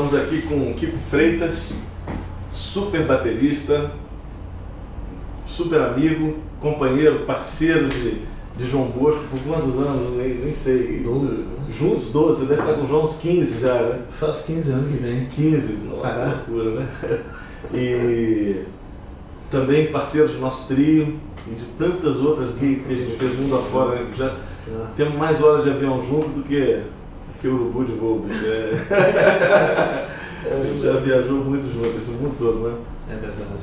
Estamos aqui com o Kiko Freitas, super baterista, super amigo, companheiro, parceiro de João Bosco por quantos anos? Nem sei. 12. Juntos 12, você deve estar com o João uns 15 já, né? Faz 15 anos que vem. 15, uma loucura, né? E também parceiros do nosso trio e de tantas outras que a gente fez mundo afora, né? Já temos mais horas de avião juntos do que urubu de voo, bicho. A gente já viajou muito junto, esse mundo todo, né? É verdade.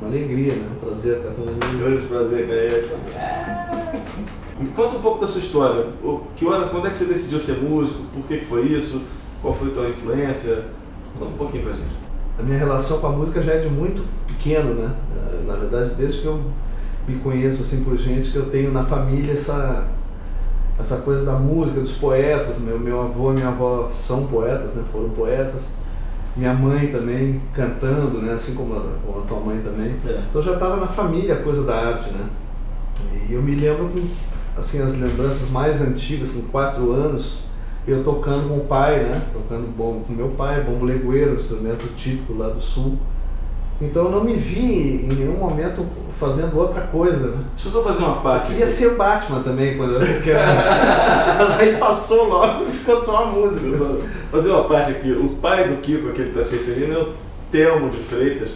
Uma alegria, né? Um prazer estar com Um grande prazer, cara. Me conta um pouco da sua história. Quando é que você decidiu ser músico? Por que foi isso? Qual foi a tua influência? Conta um pouquinho pra gente. A minha relação com a música já é de muito pequeno, né? Na verdade, desde que eu me conheço assim por gente, que eu tenho na família essa coisa da música, dos poetas. Meu avô e minha avó são poetas, né? Foram poetas. Minha mãe também cantando, né? Assim como a tua mãe também. Então já estava na família a coisa da arte, né? E eu me lembro com assim, as lembranças mais antigas, com 4 anos, eu tocando com o pai, né? Tocando bombo com meu pai, bombo legueiro, instrumento típico lá do sul. Então eu não me vi em nenhum momento fazendo outra coisa, né? Deixa eu só fazer uma parte. Eu queria ser o Batman também quando eu era pequeno. Mas aí passou logo e ficou só a música. Fazer uma parte aqui. O pai do Kiko, a que ele está se referindo, é o Telmo de Freitas,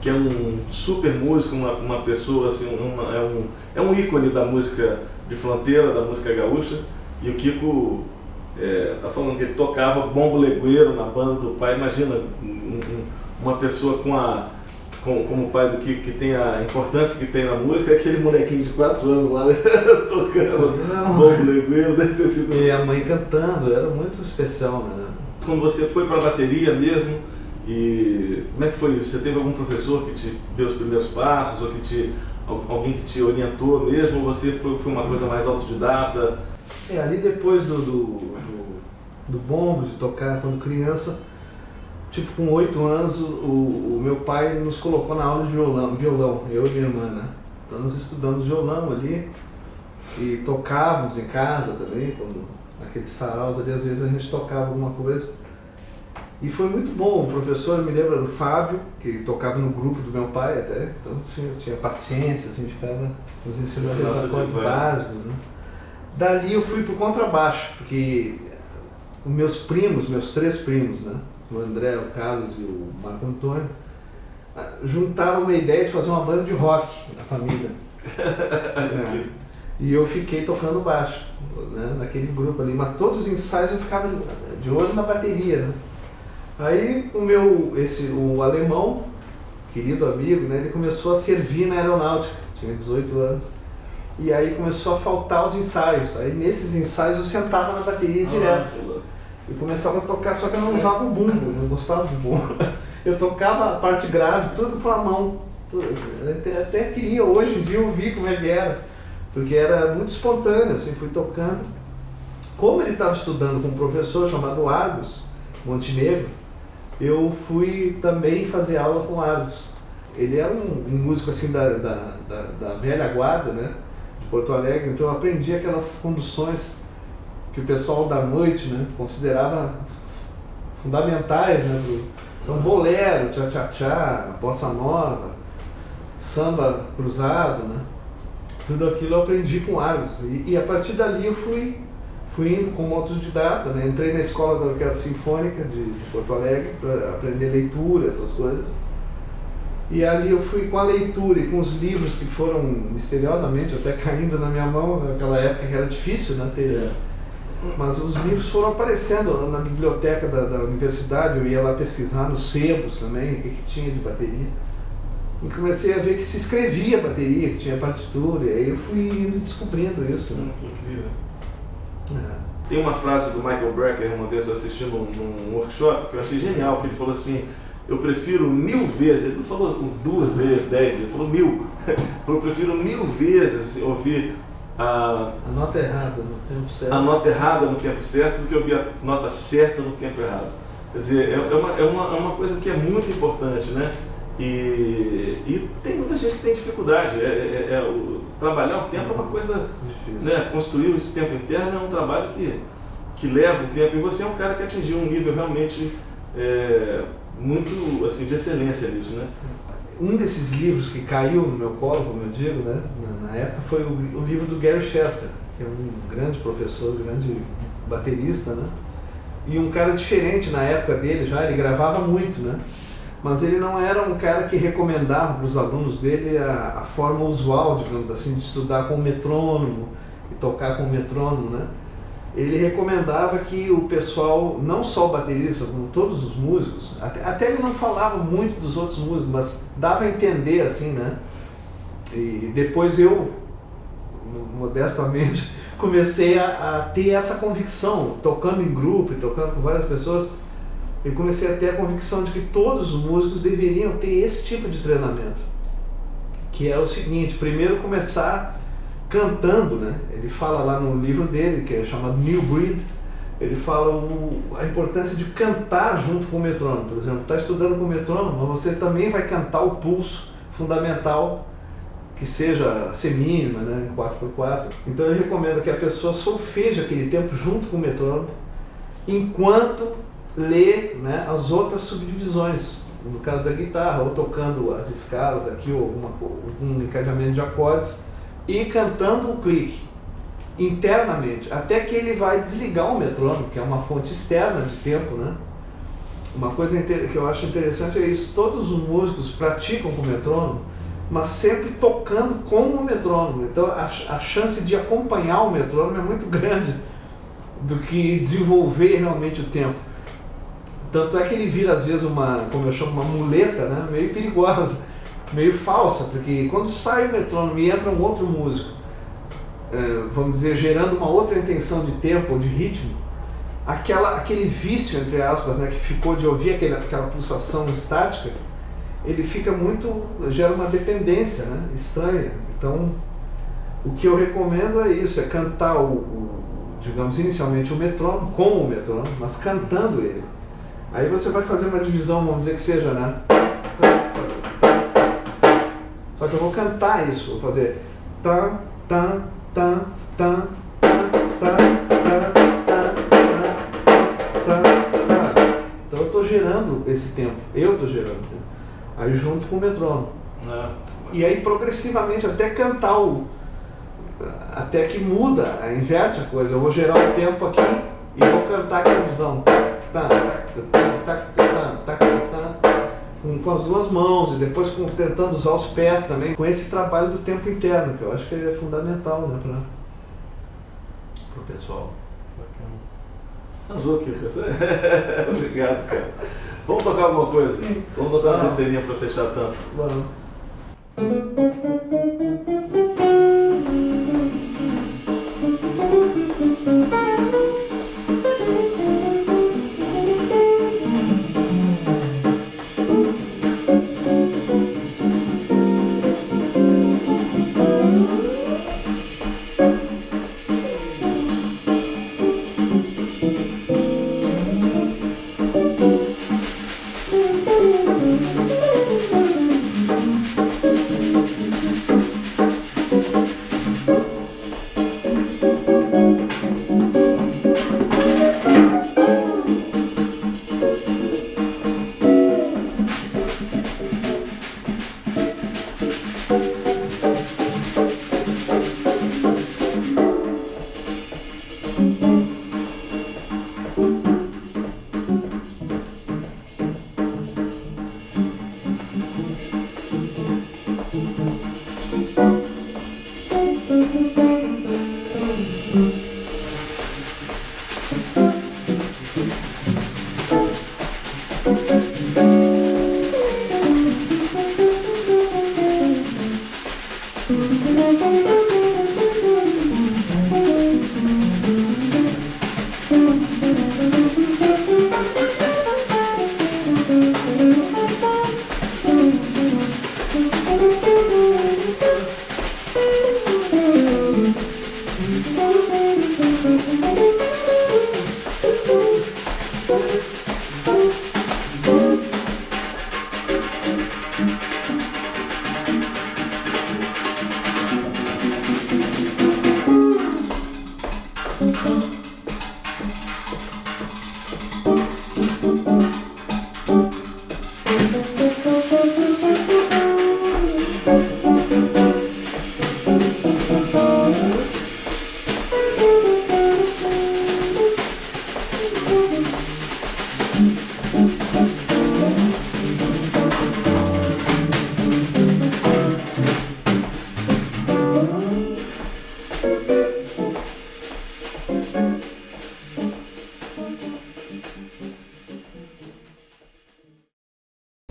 que é um super músico, uma pessoa, assim, é um ícone da música de fronteira, da música gaúcha. E o Kiko tá falando que ele tocava bombo legueiro na banda do pai. Imagina uma pessoa como o pai do Kiko, que tem a importância que tem na música, aquele molequinho de 4 anos lá, né? Tocando bombo legueiro, deve ter sido... E a mãe cantando, era muito especial, né? Quando você foi para a bateria mesmo, e como é que foi isso? Você teve algum professor que te deu os primeiros passos, ou alguém que te orientou mesmo, ou você foi uma coisa mais autodidata? Ali depois do bombo, de tocar quando criança, tipo com 8 anos, o meu pai nos colocou na aula de violão, eu e minha irmã, né? Então nós estudamos violão ali e tocávamos em casa também, quando naqueles saraus ali, às vezes a gente tocava alguma coisa. E foi muito bom, o professor, eu me lembro, era o Fábio, que tocava no grupo do meu pai até, então tinha paciência, assim, ficava nos ensinando aqueles acordes básicos, né? Dali eu fui pro contrabaixo, porque os meus 3 primos, né? O André, o Carlos e o Marco Antônio, juntaram uma ideia de fazer uma banda de rock na família. E eu fiquei tocando baixo, né? Naquele grupo ali, mas todos os ensaios eu ficava de olho na bateria, né? Aí o alemão, querido amigo, né, ele começou a servir na aeronáutica, tinha 18 anos, e aí começou a faltar os ensaios. Aí nesses ensaios eu sentava na bateria direto e começava a tocar, só que eu não usava o bumbo, não gostava do bumbo. Eu tocava a parte grave, tudo com a mão. Eu até queria hoje em dia ouvir como ele era, porque era muito espontâneo, assim, fui tocando. Como ele estava estudando com um professor chamado Argos Montenegro, eu fui também fazer aula com o Argos. Ele era um músico assim da velha guarda, né, de Porto Alegre, então eu aprendi aquelas conduções que o pessoal da noite, né, considerava fundamentais, né, então bolero, tchá-tchá-tchá, bossa nova, samba cruzado, né, tudo aquilo eu aprendi com o Argos. E a partir dali eu fui indo como autodidata, né? Entrei na escola da Orquestra Sinfônica de Porto Alegre para aprender leitura, essas coisas. E ali eu fui com a leitura e com os livros que foram misteriosamente até caindo na minha mão, naquela época que era difícil, né, ter. Mas os livros foram aparecendo na biblioteca da universidade, eu ia lá pesquisar nos sebos também, o que tinha de bateria. E comecei a ver que se escrevia bateria, que tinha partitura, e aí eu fui indo descobrindo isso. Né? Que incrível. Tem uma frase do Michael Brecker, uma vez eu assisti num workshop, que eu achei genial, que ele falou assim: eu prefiro 1000 vezes, ele não falou 2 vezes, 10, ele falou 1000. Ele falou: eu prefiro 1000 vezes ouvir a nota errada no tempo certo. A nota errada no tempo certo do que ouvir a nota certa no tempo errado. Quer dizer, é uma coisa que é muito importante, né? E tem muita gente que tem dificuldade. Trabalhar o tempo é uma coisa, né? Construir esse tempo interno é um trabalho que leva um tempo. E você é um cara que atingiu um nível realmente muito assim, de excelência nisso, né? Um desses livros que caiu no meu colo, como eu digo, né? na época foi o livro do Gary Chester, que é um grande professor, grande baterista, né? E um cara diferente na época dele já, ele gravava muito, né? Mas ele não era um cara que recomendava para os alunos dele a forma usual, digamos assim, de estudar com o metrônomo e tocar com o metrônomo, né? Ele recomendava que o pessoal, não só o baterista, como todos os músicos, até ele não falava muito dos outros músicos, mas dava a entender assim, né? E depois eu, modestamente, comecei a ter essa convicção, tocando em grupo e tocando com várias pessoas, eu comecei a ter a convicção de que todos os músicos deveriam ter esse tipo de treinamento, que é o seguinte: primeiro começar cantando, né? Ele fala lá no livro dele, que é chamado New Breed, ele fala a importância de cantar junto com o metrônomo. Por exemplo, está estudando com o metrônomo, mas você também vai cantar o pulso fundamental, que seja semínima, né, em 4x4. Então ele recomenda que a pessoa solfeje aquele tempo junto com o metrônomo, enquanto lê, né, as outras subdivisões, no caso da guitarra, ou tocando as escalas aqui, ou algum encadeamento de acordes, e cantando o clique internamente, até que ele vai desligar o metrônomo, que é uma fonte externa de tempo, né? Uma coisa que eu acho interessante é isso: todos os músicos praticam com o metrônomo, mas sempre tocando com o metrônomo. Então a chance de acompanhar o metrônomo é muito grande do que desenvolver realmente o tempo. Tanto é que ele vira às vezes como eu chamo, uma muleta, né, meio perigosa, meio falsa, porque quando sai o metrônomo e entra um outro músico, vamos dizer, gerando uma outra intenção de tempo ou de ritmo, aquele vício, entre aspas, né, que ficou de ouvir aquela pulsação estática, ele fica gera uma dependência, né, estranha. Então, o que eu recomendo é isso, é cantar digamos, inicialmente o metrônomo, com o metrônomo, mas cantando ele. Aí você vai fazer uma divisão, vamos dizer que seja, né? Só que eu vou cantar isso, vou fazer tan, tan, tan, tan, então eu estou gerando esse tempo, aí junto com o metrônomo. E aí progressivamente até cantar até que muda, inverte a coisa. Eu vou gerar um tempo aqui e vou cantar aquela visão com as duas mãos, e depois tentando usar os pés também, com esse trabalho do tempo interno, que eu acho que ele é fundamental, né, para o pessoal. Arrasou aqui, professor. Obrigado, cara. Vamos tocar alguma coisa? Vamos tocar uma besteirinha para fechar a tampa. Vamos.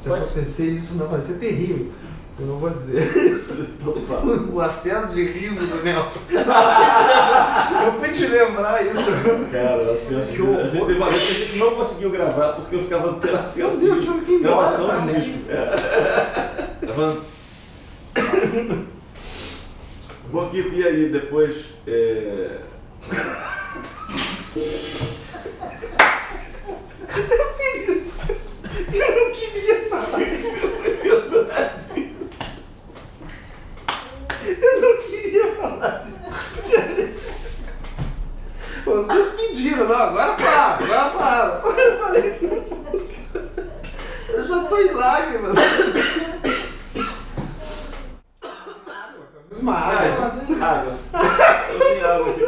Se acontecer isso, não vai ser terrível. Eu não vou dizer isso. O acesso de riso do Nelson. Eu fui te lembrar isso. Cara, o acesso de riso. A gente teve uma vez que a gente não conseguiu gravar porque eu ficava tendo acesso de riso. Gravação de disco. Gravando. Bom, Kiko, e aí depois... Eu não queria falar isso. Eu não queria falar isso. Vocês pediram, não, agora fala. Eu falei, eu já tô em lágrimas. Uma água. Água. Eu tenho água aqui.